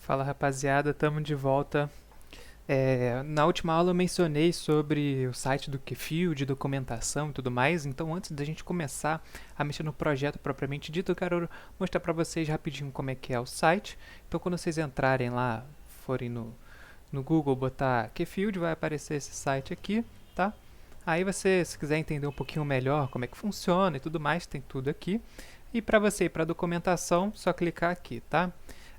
Fala rapaziada, estamos de volta. Na última aula eu mencionei sobre o site do Qfield, documentação e tudo mais, então antes da gente começar a mexer no projeto propriamente dito, eu quero mostrar para vocês rapidinho como é que é o site. Então quando vocês entrarem lá, forem no Google, botar Qfield, vai aparecer esse site aqui, tá? Aí você, se quiser entender um pouquinho melhor como é que funciona e tudo mais, tem tudo aqui. E para você ir para a documentação, só clicar aqui, tá?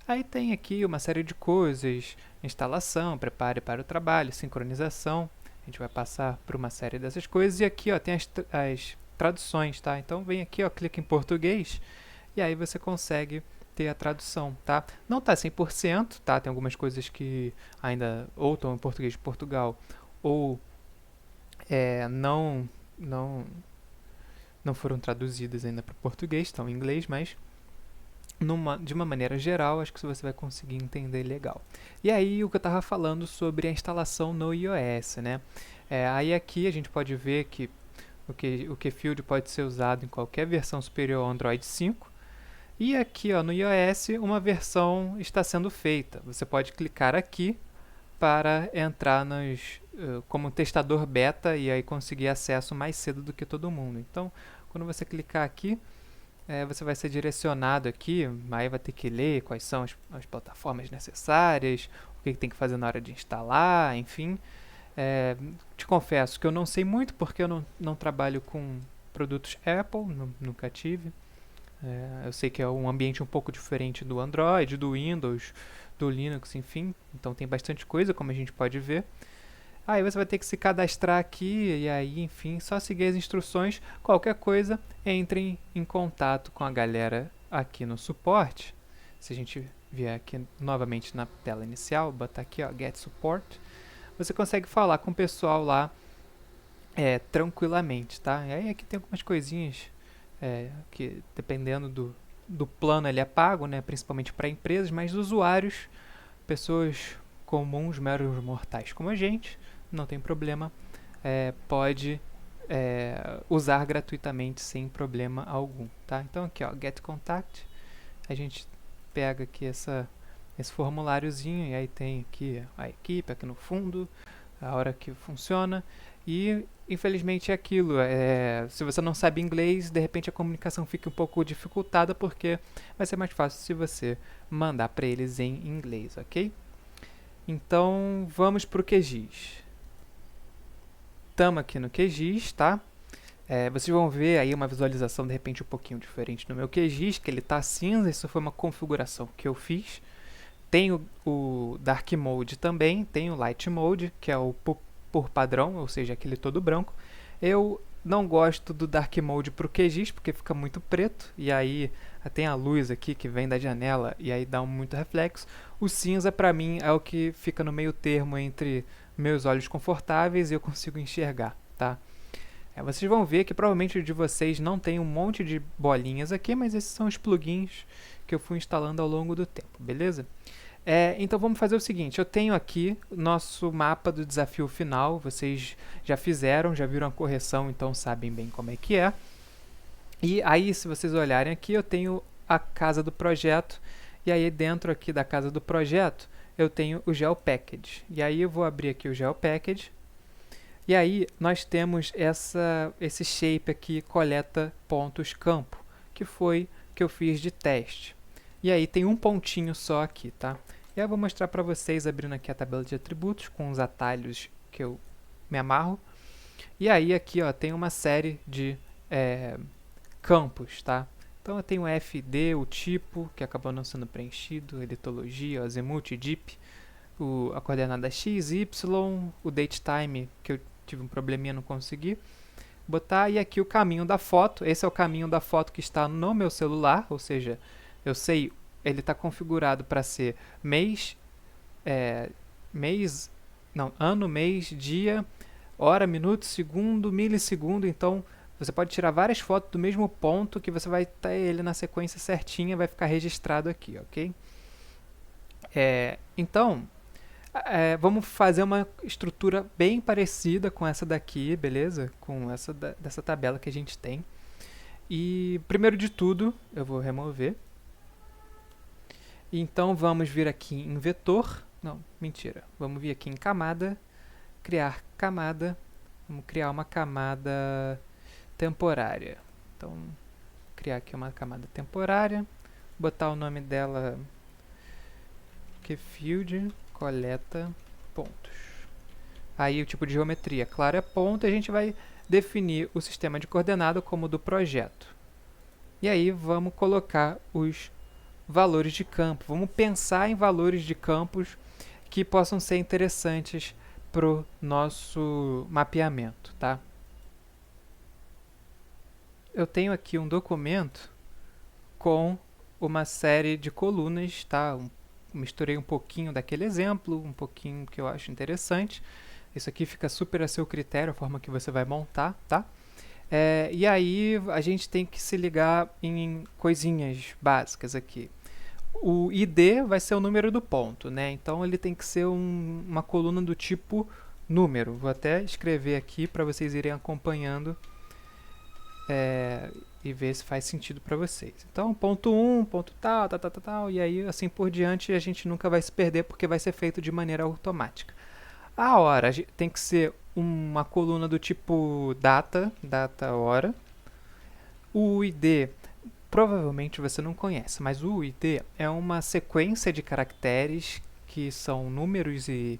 Aí tem aqui uma série de coisas, instalação, prepare para o trabalho, sincronização. A gente vai passar por uma série dessas coisas. E aqui ó, tem as traduções, tá? Então vem aqui, ó, clica em português e aí você consegue ter a tradução, tá? Não tá 100%, tá? Tem algumas coisas que ainda ou estão em português de Portugal ou não, não foram traduzidas ainda para o português, estão em inglês, mas de uma maneira geral, acho que você vai conseguir entender legal. E aí, o que eu estava falando sobre a instalação no iOS, né? Aí aqui a gente pode ver que o Qfield pode ser usado em qualquer versão superior ao Android 5. E aqui ó, no iOS, uma versão está sendo feita. Você pode clicar aqui para entrar como testador beta e aí conseguir acesso mais cedo do que todo mundo. Então, quando você clicar aqui, você vai ser direcionado aqui, aí vai ter que ler quais são as plataformas necessárias, o que tem que fazer na hora de instalar, enfim. Te confesso que eu não sei muito porque eu não trabalho com produtos Apple, nunca tive. Eu sei que é um ambiente um pouco diferente do Android, do Windows, do Linux, enfim. Então tem bastante coisa, como a gente pode ver. Aí você vai ter que se cadastrar aqui e aí, enfim, só seguir as instruções. Qualquer coisa, entre em contato com a galera aqui no suporte. Se a gente vier aqui novamente na tela inicial, botar aqui, ó, Get Support, você consegue falar com o pessoal lá tranquilamente, tá? E aí aqui tem algumas coisinhas que dependendo do plano ele é pago, né? Principalmente para empresas, mas usuários, pessoas comuns, meros mortais como a gente, não tem problema, pode usar gratuitamente sem problema algum, tá? Então aqui, ó, Get Contact, a gente pega aqui esse formuláriozinho e aí tem aqui a equipe aqui no fundo, a hora que funciona e infelizmente é aquilo, se você não sabe inglês, de repente a comunicação fica um pouco dificultada porque vai ser mais fácil se você mandar para eles em inglês, ok? Então vamos para o QGIS. Estamos aqui no QGIS, tá? Vocês vão ver aí uma visualização de repente um pouquinho diferente no meu QGIS, que ele está cinza, isso foi uma configuração que eu fiz. Tem o Dark Mode também, tem o Light Mode, que é o por padrão, ou seja, aquele todo branco. Eu não gosto do Dark Mode para o QGIS, porque fica muito preto, e aí tem a luz aqui que vem da janela, e aí dá muito reflexo. O cinza, para mim, é o que fica no meio termo entre meus olhos confortáveis e eu consigo enxergar, tá? Vocês vão ver que provavelmente o de vocês não tem um monte de bolinhas aqui, mas esses são os plugins que eu fui instalando ao longo do tempo, beleza? Então vamos fazer o seguinte, eu tenho aqui o nosso mapa do desafio final, vocês já fizeram, já viram a correção, então sabem bem como é que é. E aí, se vocês olharem aqui, eu tenho a casa do projeto, e aí dentro aqui da casa do projeto, eu tenho o GeoPackage. E aí eu vou abrir aqui o GeoPackage, e aí nós temos esse shape aqui, coleta pontos campo, que foi que eu fiz de teste. E aí tem um pontinho só aqui, tá? E aí eu vou mostrar para vocês abrindo aqui a tabela de atributos com os atalhos que eu me amarro. E aí aqui ó, tem uma série de campos, tá? Então eu tenho o FD, o tipo, que acabou não sendo preenchido, editologia, o azimuth, DIP, a coordenada X, Y, o datetime, que eu tive um probleminha, não consegui botar, e aqui o caminho da foto, esse é o caminho da foto que está no meu celular, ou seja, eu sei, ele está configurado para ser ano, mês, dia, hora, minuto, segundo, milissegundo, então você pode tirar várias fotos do mesmo ponto que você vai ter ele na sequência certinha, vai ficar registrado aqui, ok? Então, vamos fazer uma estrutura bem parecida com essa daqui, beleza? Com essa dessa tabela que a gente tem. E, primeiro de tudo, eu vou remover. Então vamos vir aqui em vetor, não, mentira, vamos vir aqui em camada, criar camada, vamos criar uma camada temporária. Então, criar aqui uma camada temporária, botar o nome dela QField coleta pontos. Aí o tipo de geometria, claro, é ponto, e a gente vai definir o sistema de coordenada como do projeto. E aí vamos colocar os valores de campo. Vamos pensar em valores de campos que possam ser interessantes para o nosso mapeamento, tá? Eu tenho aqui um documento com uma série de colunas, tá? Misturei um pouquinho daquele exemplo, um pouquinho que eu acho interessante. Isso aqui fica super a seu critério, a forma que você vai montar, tá? E aí a gente tem que se ligar em coisinhas básicas aqui. O ID vai ser o número do ponto, né? Então ele tem que ser uma coluna do tipo número. Vou até escrever aqui para vocês irem acompanhando e ver se faz sentido para vocês. Então, ponto 1, ponto tal, tal, tal, tal, tal, e aí assim por diante a gente nunca vai se perder porque vai ser feito de maneira automática. A hora tem que ser uma coluna do tipo data, data, hora. O ID, provavelmente você não conhece, mas o ID é uma sequência de caracteres que são números e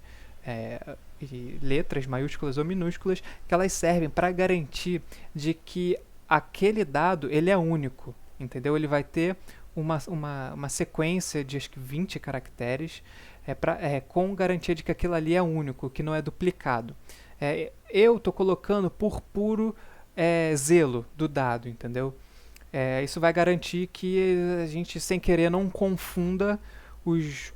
letras maiúsculas ou minúsculas que elas servem para garantir de que aquele dado ele é único, entendeu? Ele vai ter uma sequência de acho que 20 caracteres com garantia de que aquilo ali é único, que não é duplicado. Eu estou colocando por puro zelo do dado, entendeu? Isso vai garantir que a gente, sem querer, não confunda os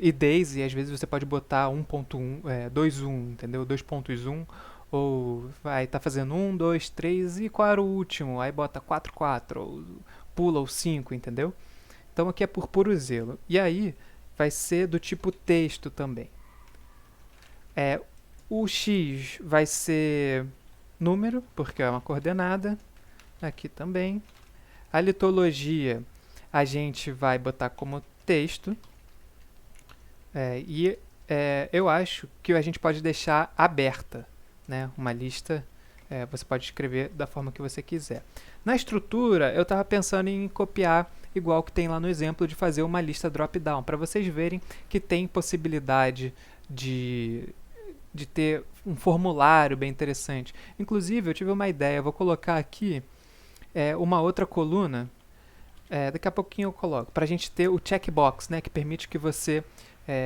IDs, e às vezes você pode botar 1.1, 2.1, entendeu? 2.1, ou vai estar fazendo 1, 2, 3, e qual era o último? Aí bota 4, 4, ou pula o 5, entendeu? Então aqui é por puro zelo. E aí vai ser do tipo texto também. O X vai ser número, porque é uma coordenada. Aqui também. A litologia a gente vai botar como texto. Eu acho que a gente pode deixar aberta, né? Uma lista, você pode escrever da forma que você quiser. Na estrutura, eu estava pensando em copiar igual que tem lá no exemplo de fazer uma lista drop-down, para vocês verem que tem possibilidade de ter um formulário bem interessante. Inclusive, eu tive uma ideia, eu vou colocar aqui uma outra coluna, daqui a pouquinho eu coloco, para a gente ter o checkbox, né, que permite que você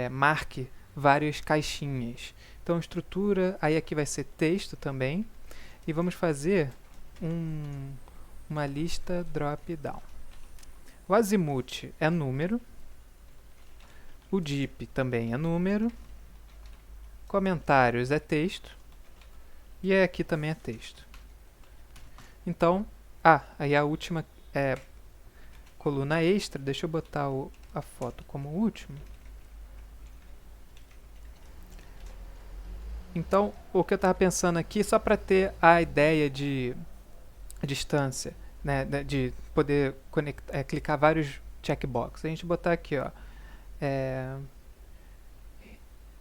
marque várias caixinhas. Então, estrutura, aí aqui vai ser texto também, e vamos fazer uma lista drop-down. O azimuth é número, o dipp também é número, comentários é texto, e aqui também é texto. Então, aí a última coluna extra, deixa eu botar a foto como último. Então, o que eu estava pensando aqui, só para ter a ideia de distância, né, de poder clicar vários checkboxes. A gente botar aqui, ó,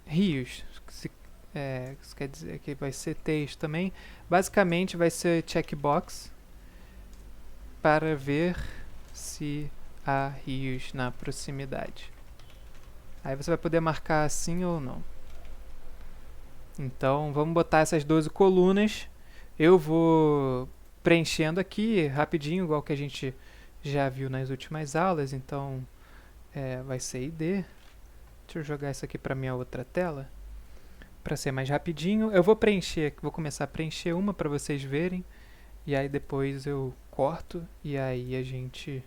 rios, isso quer dizer que vai ser texto também. Basicamente vai ser checkbox para ver se há rios na proximidade. Aí você vai poder marcar sim ou não. Então, vamos botar essas 12 colunas. Eu vou preenchendo aqui rapidinho, igual que a gente já viu nas últimas aulas. Então, vai ser ID. Deixa eu jogar isso aqui para minha outra tela, para ser mais rapidinho. Eu vou começar a preencher uma para vocês verem. E aí depois eu corto e aí a gente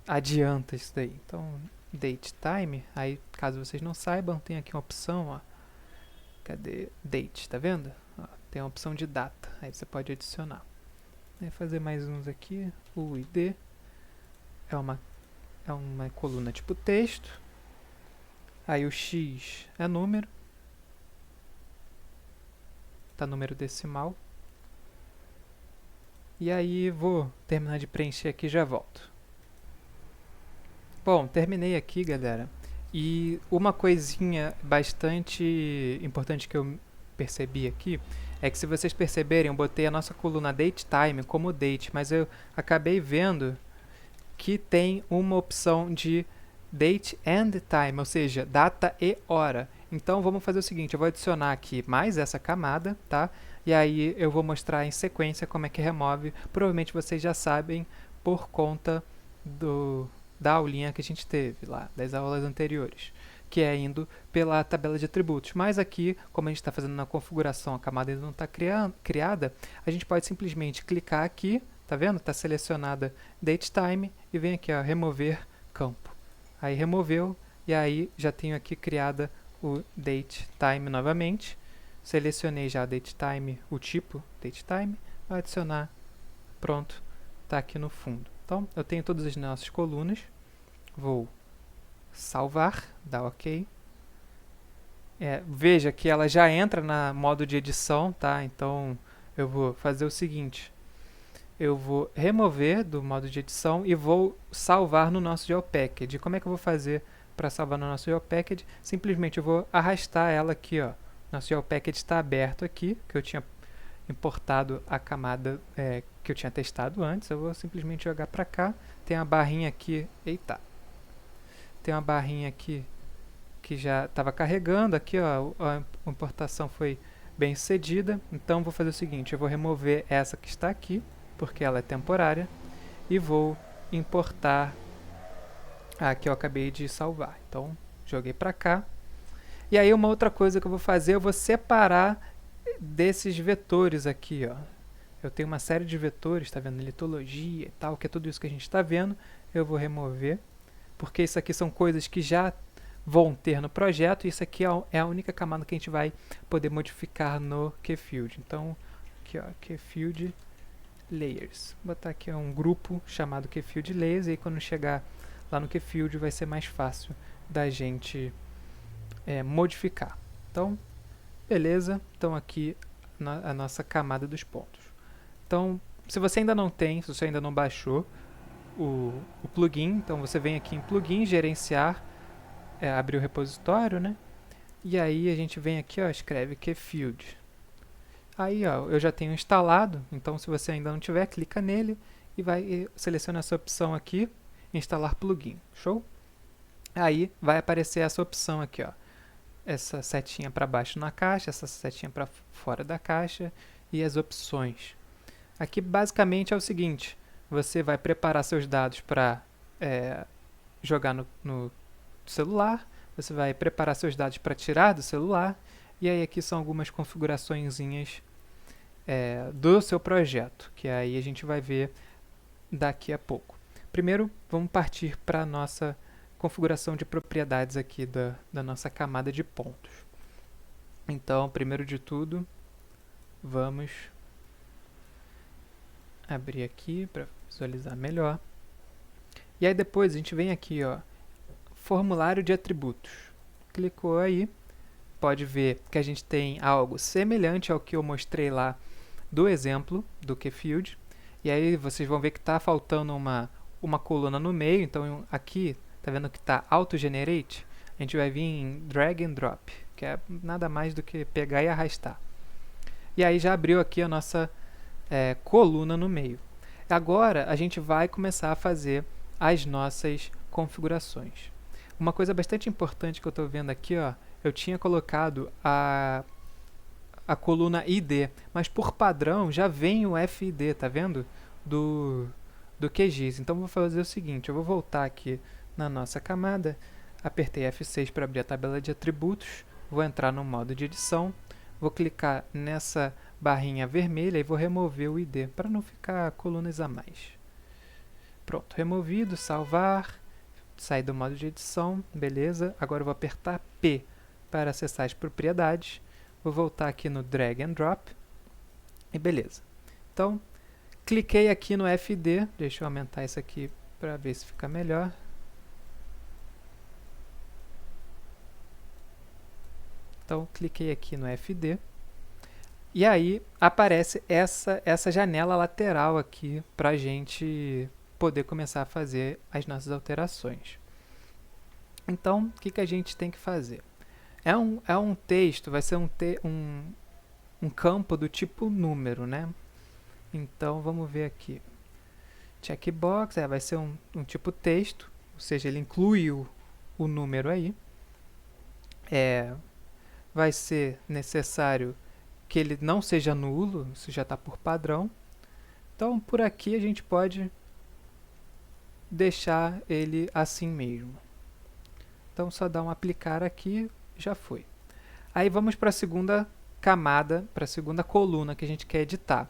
adianta isso daí. Então, date time, aí caso vocês não saibam, tem aqui uma opção, ó. Cadê? Date, tá vendo? Ó, tem a opção de data, aí você pode adicionar. Vou fazer mais uns aqui. O ID é uma coluna tipo texto. Aí o X é número. Tá número decimal. E aí vou terminar de preencher aqui e já volto. Bom, terminei aqui, galera. E uma coisinha bastante importante que eu percebi aqui é que, se vocês perceberem, eu botei a nossa coluna date time como date, mas eu acabei vendo que tem uma opção de date and time, ou seja, data e hora. Então vamos fazer o seguinte, eu vou adicionar aqui mais essa camada, tá? E aí eu vou mostrar em sequência como é que remove. Provavelmente vocês já sabem por conta da aulinha que a gente teve lá, das aulas anteriores, que é indo pela tabela de atributos. Mas aqui, como a gente está fazendo na configuração, a camada ainda não está criada, a gente pode simplesmente clicar aqui, tá vendo? Está selecionada datetime e vem aqui, ó, remover campo. Aí removeu e aí já tenho aqui criada o datetime novamente. Selecionei já datetime, o tipo datetime, vou adicionar, pronto, está aqui no fundo. Então, eu tenho todas as nossas colunas, vou salvar, dar OK. Veja que ela já entra na modo de edição, tá? Então, eu vou fazer o seguinte, eu vou remover do modo de edição e vou salvar no nosso GeoPackage. Como é que eu vou fazer para salvar no nosso GeoPackage? Simplesmente eu vou arrastar ela aqui, ó. Nosso GeoPackage está aberto aqui, que eu tinha importado a camada que eu tinha testado antes. Eu vou simplesmente jogar para cá. Tem uma barrinha aqui, eita, tem uma barrinha aqui que já estava carregando. Aqui, ó, a importação foi bem sucedida. Então vou fazer o seguinte, eu vou remover essa que está aqui, porque ela é temporária, e vou importar a que eu acabei de salvar. Então joguei para cá. E aí uma outra coisa que eu vou fazer, eu vou separar desses vetores aqui, ó. Eu tenho uma série de vetores, tá vendo? Litologia e tal, que é tudo isso que a gente está vendo. Eu vou remover, porque isso aqui são coisas que já vão ter no projeto, e isso aqui é a única camada que a gente vai poder modificar no QField. Então, aqui, ó, QField Layers. Vou botar aqui um grupo chamado QField Layers, e aí quando chegar lá no QField vai ser mais fácil da gente modificar. Então, beleza. Então aqui a nossa camada dos pontos. Então, se você ainda não tem, se você ainda não baixou o plugin, então você vem aqui em plugin, gerenciar, abrir o repositório, né? E aí a gente vem aqui, ó, escreve QField. Aí, ó, eu já tenho instalado, então se você ainda não tiver, clica nele e seleciona essa opção aqui, instalar plugin. Show? Aí vai aparecer essa opção aqui, ó. Essa setinha para baixo na caixa, essa setinha para fora da caixa e as opções. Aqui basicamente é o seguinte, você vai preparar seus dados para jogar no celular, você vai preparar seus dados para tirar do celular, e aí aqui são algumas configuraçõezinhas do seu projeto, que aí a gente vai ver daqui a pouco. Primeiro, vamos partir para a nossa configuração de propriedades aqui da nossa camada de pontos. Então, primeiro de tudo, vamos abrir aqui para visualizar melhor. E aí depois a gente vem aqui, ó, formulário de atributos. Clicou aí, pode ver que a gente tem algo semelhante ao que eu mostrei lá do exemplo do QField. E aí vocês vão ver que está faltando uma coluna no meio, então aqui tá vendo que está auto-generate? A gente vai vir em drag and drop, que é nada mais do que pegar e arrastar. E aí já abriu aqui a nossa coluna no meio. Agora a gente vai começar a fazer as nossas configurações. Uma coisa bastante importante que eu estou vendo aqui, ó, eu tinha colocado a coluna ID, mas por padrão já vem o FID, tá vendo? Do QGIS. Então vou fazer o seguinte, eu vou voltar aqui na nossa camada, apertei F6 para abrir a tabela de atributos, vou entrar no modo de edição, vou clicar nessa barrinha vermelha e vou remover o ID, para não ficar colunas a mais. Pronto, removido, salvar, sair do modo de edição, beleza. Agora eu vou apertar P para acessar as propriedades, vou voltar aqui no drag and drop, e beleza. Então, cliquei aqui no FD, deixa eu aumentar isso aqui para ver se fica melhor. Então, cliquei aqui no FD. E aí, aparece essa janela lateral aqui para a gente poder começar a fazer as nossas alterações. Então, o que a gente tem que fazer? É um texto, vai ser um campo do tipo número, né? Então, vamos ver aqui. Checkbox, vai ser um tipo texto, ou seja, ele inclui o número aí. Vai ser necessário que ele não seja nulo, isso já está por padrão. Então, por aqui a gente pode deixar ele assim mesmo. Então, só dá um aplicar aqui, já foi. Aí vamos para a segunda camada, para a segunda coluna que a gente quer editar.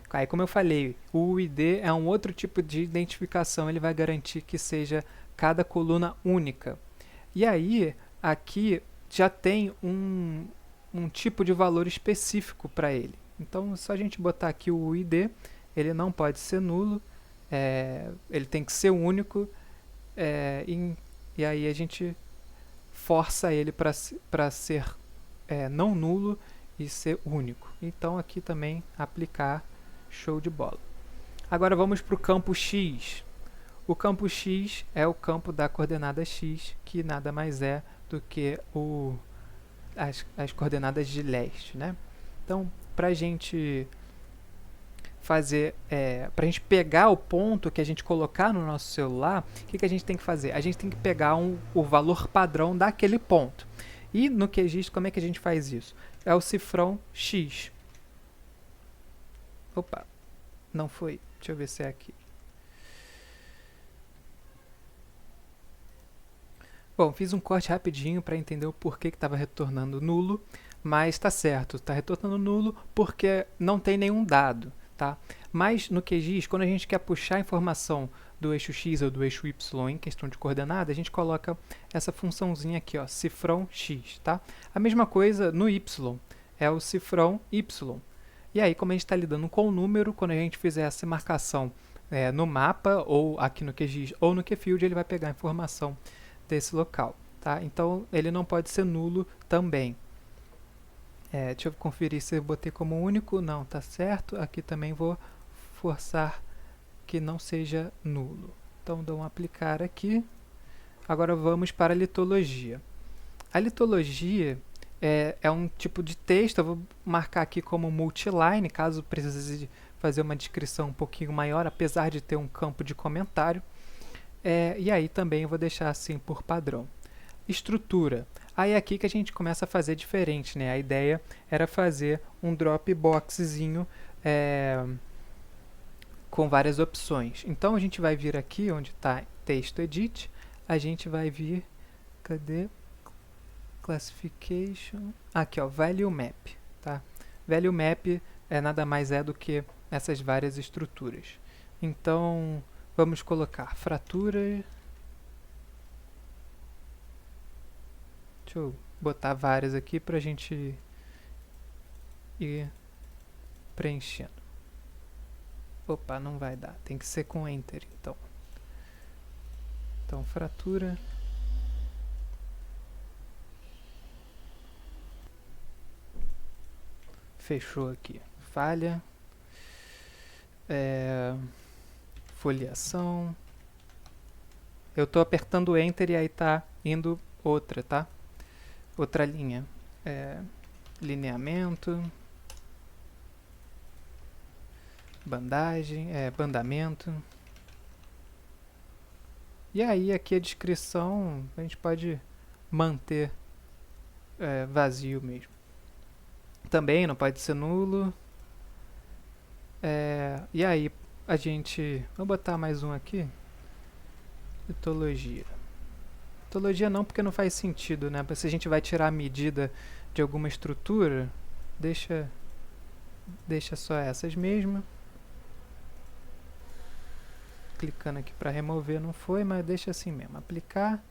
Aí, como eu falei, o UID é um outro tipo de identificação, ele vai garantir que seja cada coluna única. E aí, aqui já tem um tipo de valor específico para ele. Então, só a gente botar aqui o UID, ele não pode ser nulo, ele tem que ser único, e aí a gente força ele para ser não nulo e ser único. Então, aqui também aplicar, show de bola. Agora vamos para o campo X. O campo X é o campo da coordenada X, que nada mais é do que as coordenadas de leste, né? Então, para a gente fazer, para a gente pegar o ponto que a gente colocar no nosso celular, o que a gente tem que fazer? A gente tem que pegar o valor padrão daquele ponto. E no QGIS, como é que a gente faz isso? É o cifrão X. Opa, não foi. Deixa eu ver se é aqui. Bom, fiz um corte rapidinho para entender o porquê que estava retornando nulo, mas está certo, está retornando nulo porque não tem nenhum dado, tá? Mas no QGIS, quando a gente quer puxar a informação do eixo X ou do eixo Y em questão de coordenada, a gente coloca essa funçãozinha aqui, ó, cifrão X, tá? A mesma coisa no Y, é o cifrão Y. E aí, como a gente está lidando com o número, quando a gente fizer essa marcação no mapa, ou aqui no QGIS, ou no QField, ele vai pegar a informação desse local, tá? Então, ele não pode ser nulo também. Deixa eu conferir se eu botei como único. Não, tá certo. Aqui também vou forçar que não seja nulo. Então, dou um aplicar aqui. Agora, vamos para a litologia. A litologia é um tipo de texto. Eu vou marcar aqui como multiline, caso precise fazer uma descrição um pouquinho maior, apesar de ter um campo de comentário. E aí também eu vou deixar assim por padrão. Estrutura. Aí é aqui que a gente começa a fazer diferente, né? A ideia era fazer um Dropboxzinho com várias opções. Então a gente vai vir aqui onde está texto edit, a gente vai vir, cadê? Classification, aqui ó, value map, tá? Value map nada mais do que essas várias estruturas. Então vamos colocar fratura. Deixa eu botar várias aqui para a gente ir preenchendo. Opa, não vai dar. Tem que ser com Enter, então. Então, fratura. Fechou aqui. Falha. Foliação. Eu estou apertando Enter e aí está indo outra, tá? Outra linha. Lineamento. Bandagem. Bandamento. E aí aqui a descrição a gente pode manter vazio mesmo. Também não pode ser nulo. E aí a gente... Vou botar mais um aqui. Litologia. Litologia não, porque não faz sentido, né? Se a gente vai tirar a medida de alguma estrutura, deixa só essas mesmo. Clicando aqui para remover, não foi, mas deixa assim mesmo. Aplicar.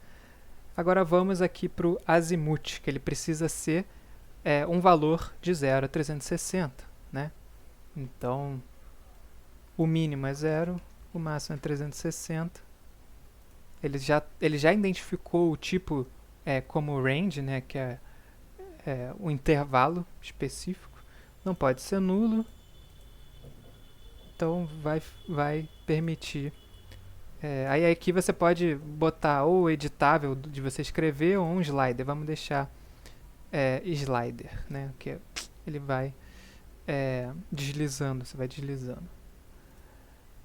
Agora vamos aqui para o azimuth, que ele precisa ser um valor de 0 a 360, né? Então, o mínimo é 0, o máximo é 360. Ele já identificou o tipo como range, né, que é o intervalo específico. Não pode ser nulo. Então, vai permitir Aí aqui você pode botar ou editável de você escrever ou um slider. Vamos deixar slider, né? Que ele vai deslizando, você vai deslizando.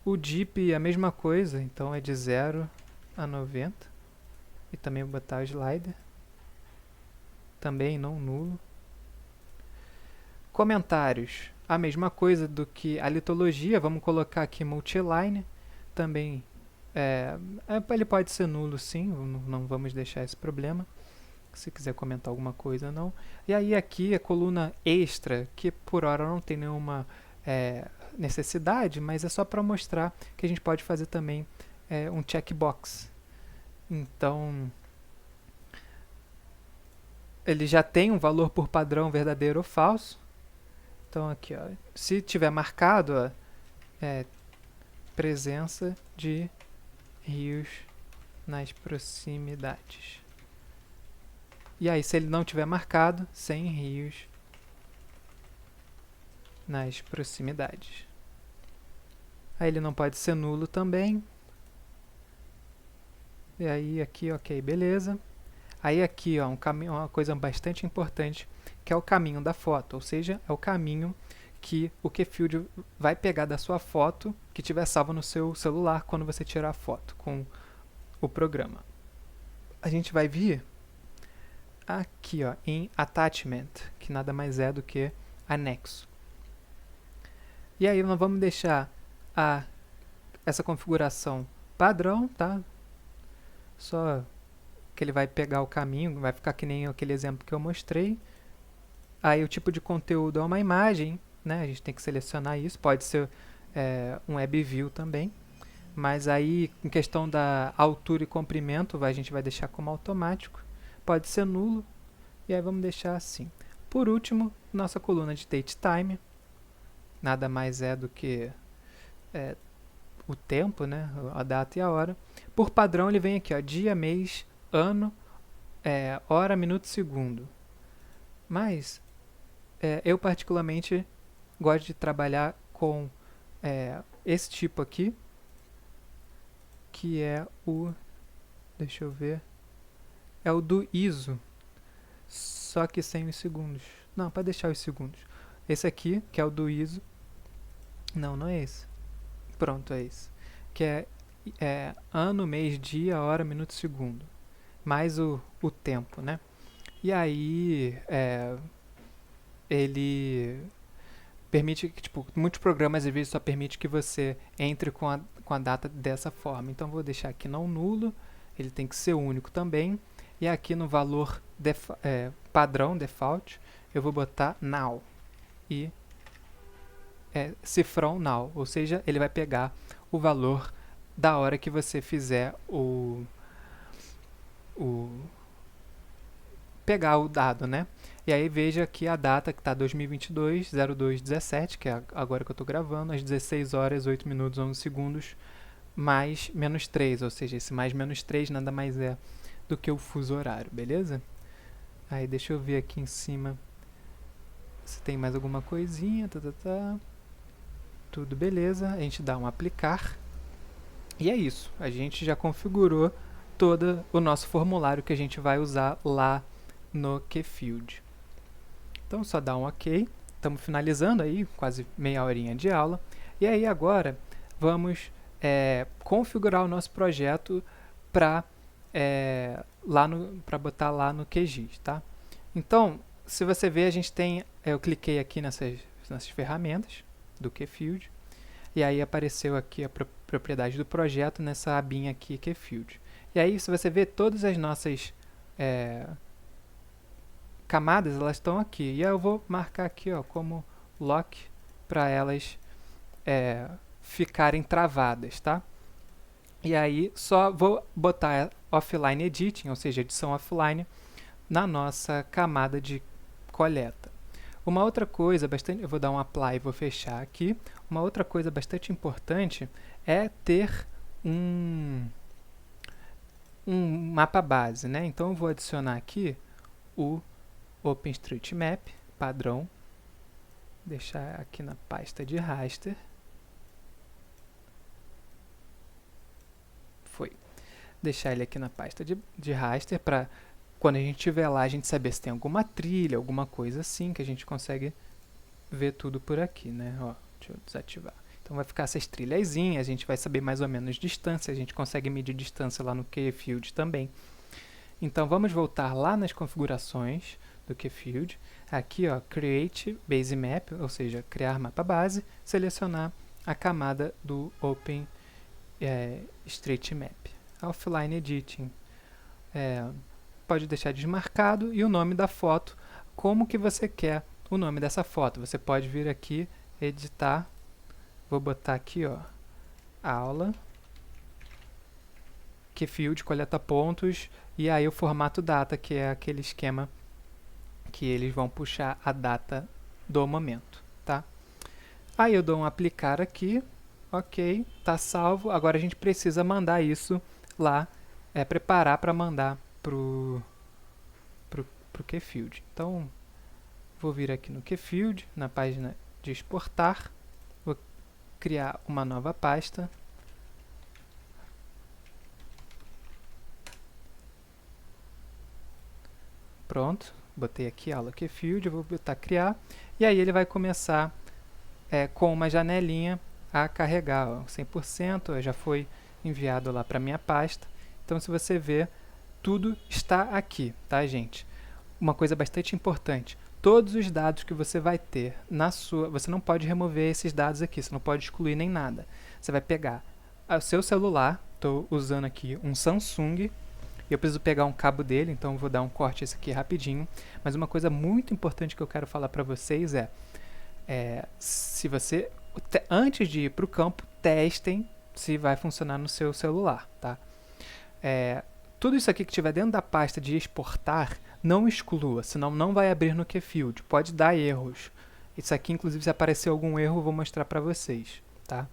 O DIP é a mesma coisa, então é de 0 a 90. E também vou botar o slider. Também não nulo. Comentários, a mesma coisa do que a litologia. Vamos colocar aqui multiline. Também ele pode ser nulo, sim, não vamos deixar esse problema. Se quiser comentar alguma coisa, não. E aí aqui a coluna extra, que por hora não tem nenhuma necessidade, mas é só para mostrar que a gente pode fazer também um checkbox. Então, ele já tem um valor por padrão verdadeiro ou falso. Então aqui, ó, se tiver marcado, ó, presença de rios nas proximidades. E aí, se ele não tiver marcado, sem rios nas proximidades. Aí ele não pode ser nulo também. E aí aqui, ok, beleza. Aí aqui, ó, uma coisa bastante importante, que é o caminho da foto, ou seja, é o caminho que o QField vai pegar da sua foto que tiver salva no seu celular quando você tirar a foto com o programa. A gente vai vir aqui, ó, em Attachment, que nada mais é do que anexo. E aí nós vamos deixar essa configuração padrão, tá? Só que ele vai pegar o caminho, vai ficar que nem aquele exemplo que eu mostrei. Aí o tipo de conteúdo é uma imagem, né? A gente tem que selecionar isso, pode ser um WebView também. Mas aí, em questão da altura e comprimento, a gente vai deixar como automático. Pode ser nulo, e aí vamos deixar assim. Por último, nossa coluna de DateTime, nada mais é do que o tempo, né? A data e a hora. Por padrão, ele vem aqui, ó, dia, mês, ano, hora, minuto, segundo. Mas eu particularmente gosto de trabalhar com esse tipo aqui, que é o, deixa eu ver, é o do ISO, só que sem os segundos. Não, para deixar os segundos. Esse aqui, que é o do ISO, não é esse. Pronto, é esse. Que é ano, mês, dia, hora, minuto, segundo. Mais o tempo, né? E aí, ele permite que, tipo, muitos programas às vezes só permite que você entre com a data dessa forma. Então, vou deixar aqui não nulo, ele tem que ser único também. E aqui no valor padrão, default, eu vou botar now. E cifrão now, ou seja, ele vai pegar o valor da hora que você fizer pegar o dado, né? E aí veja aqui a data que está 2022-02-17, que é agora que eu estou gravando, às 16 horas, 8 minutos, 11 segundos, mais menos 3, ou seja, esse mais menos 3 nada mais é do que o fuso horário, beleza? Aí deixa eu ver aqui em cima se tem mais alguma coisinha, tudo beleza, a gente dá um aplicar, e é isso, a gente já configurou todo o nosso formulário que a gente vai usar lá no QField. Então só dá um ok, estamos finalizando aí, quase meia horinha de aula, e aí agora vamos configurar o nosso projeto para botar lá no QGIS, tá? Então, se você ver, a gente tem, eu cliquei aqui nessas ferramentas do QField, e aí apareceu aqui a propriedade do projeto nessa abinha aqui, QField. E aí, se você ver, todas as nossas camadas, elas estão aqui. E aí eu vou marcar aqui, ó, como lock para elas ficarem travadas, tá? E aí só vou botar offline editing, ou seja, edição offline, na nossa camada de coleta. Uma outra coisa bastante, eu vou dar um apply e vou fechar aqui. Uma outra coisa bastante importante é ter um mapa base, né? Então eu vou adicionar aqui o OpenStreetMap padrão, deixar aqui na pasta de raster. deixar ele aqui na pasta de raster para quando a gente estiver lá a gente saber se tem alguma trilha, alguma coisa assim que a gente consegue ver tudo por aqui, né? Ó, deixa eu desativar. Então vai ficar essas trilhazinhas, a gente vai saber mais ou menos distância, a gente consegue medir distância lá no QField também. Então vamos voltar lá nas configurações do QField. Aqui, ó, Create Base Map, ou seja, criar mapa base, selecionar a camada do OpenStreetMap. Offline Editing. Pode deixar desmarcado e o nome da foto, como que você quer o nome dessa foto. Você pode vir aqui, editar, vou botar aqui, ó, aula, QField, coleta pontos, e aí o formato data, que é aquele esquema que eles vão puxar a data do momento, tá? Aí eu dou um aplicar aqui, ok, tá salvo. Agora a gente precisa mandar isso lá, preparar para mandar pro QField. Então, vou vir aqui no QField, na página de exportar, vou criar uma nova pasta. Pronto, botei aqui aula QField, vou botar criar, e aí ele vai começar com uma janelinha a carregar, ó, 100%, já foi enviado lá para minha pasta. Então, se você ver, tudo está aqui, tá, gente? Uma coisa bastante importante, todos os dados que você vai ter na sua... Você não pode remover esses dados aqui, você não pode excluir nem nada. Você vai pegar o seu celular, estou usando aqui um Samsung, eu preciso pegar um cabo dele, então vou dar um corte esse aqui rapidinho. Mas uma coisa muito importante que eu quero falar para vocês se você, antes de ir para o campo, testem se vai funcionar no seu celular, tá? Tudo isso aqui que estiver dentro da pasta de exportar, não exclua, senão não vai abrir no QField, pode dar erros. Isso aqui, inclusive, se aparecer algum erro, eu vou mostrar para vocês, tá?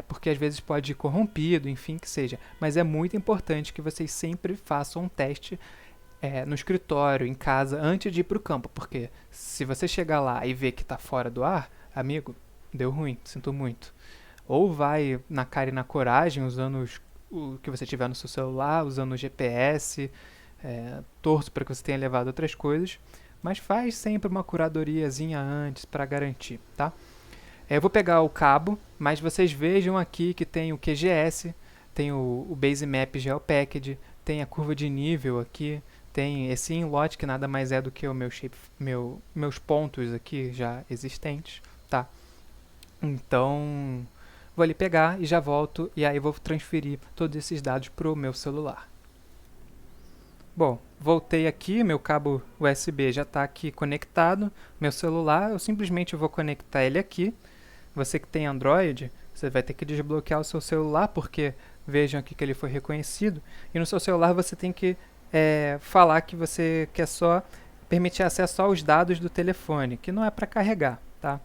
Porque às vezes pode ir corrompido, enfim, que seja. Mas é muito importante que vocês sempre façam um teste no escritório, em casa, antes de ir para o campo. Porque se você chegar lá e ver que está fora do ar, amigo, deu ruim, sinto muito. Ou vai na cara e na coragem, usando o que você tiver no seu celular, usando o GPS, torço para que você tenha levado outras coisas. Mas faz sempre uma curadoriazinha antes para garantir, tá? Eu vou pegar o cabo, mas vocês vejam aqui que tem o QGS, tem o Base Map GeoPacked, tem a curva de nível aqui, tem esse inlot que nada mais é do que o meus pontos aqui já existentes, tá? Então, vou ali pegar e já volto, e aí vou transferir todos esses dados para o meu celular. Bom, voltei aqui, meu cabo USB já está aqui conectado, meu celular, eu simplesmente vou conectar ele aqui. Você que tem Android, você vai ter que desbloquear o seu celular, porque vejam aqui que ele foi reconhecido. E no seu celular você tem que falar que você quer só permitir acesso aos dados do telefone, que não é para carregar, tá?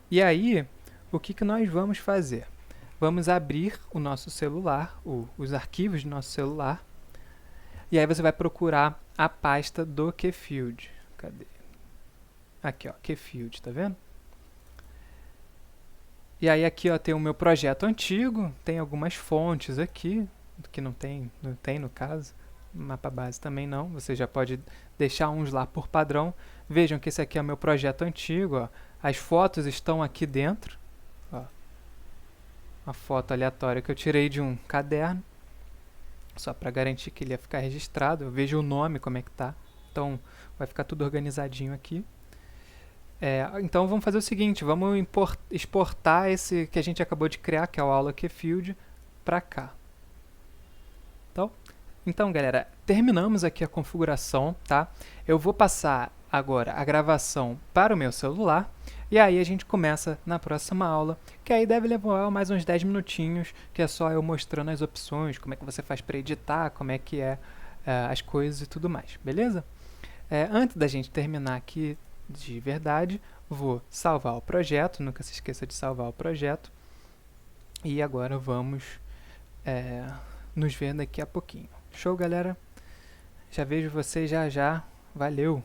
E aí, o que nós vamos fazer? Vamos abrir o nosso celular, os arquivos do nosso celular, e aí você vai procurar a pasta do QField. Cadê? Aqui, ó, QField, tá vendo? E aí aqui, ó, tem o meu projeto antigo, tem algumas fontes aqui, que não tem no caso, mapa base também não, você já pode deixar uns lá por padrão. Vejam que esse aqui é o meu projeto antigo, ó. As fotos estão aqui dentro, ó. Uma foto aleatória que eu tirei de um caderno, só para garantir que ele ia ficar registrado. Eu vejo o nome, como é que tá, então vai ficar tudo organizadinho aqui. Então vamos fazer o seguinte, vamos exportar esse que a gente acabou de criar, que é o aula QField, para cá. Então, galera, terminamos aqui a configuração, tá? Eu vou passar agora a gravação para o meu celular, e aí a gente começa na próxima aula, que aí deve levar mais uns 10 minutinhos, que é só eu mostrando as opções, como é que você faz para editar, como é que as coisas e tudo mais, beleza? Antes da gente terminar aqui de verdade, vou salvar o projeto, nunca se esqueça de salvar o projeto, e agora vamos nos ver daqui a pouquinho. Show, galera? Já vejo vocês já. Valeu!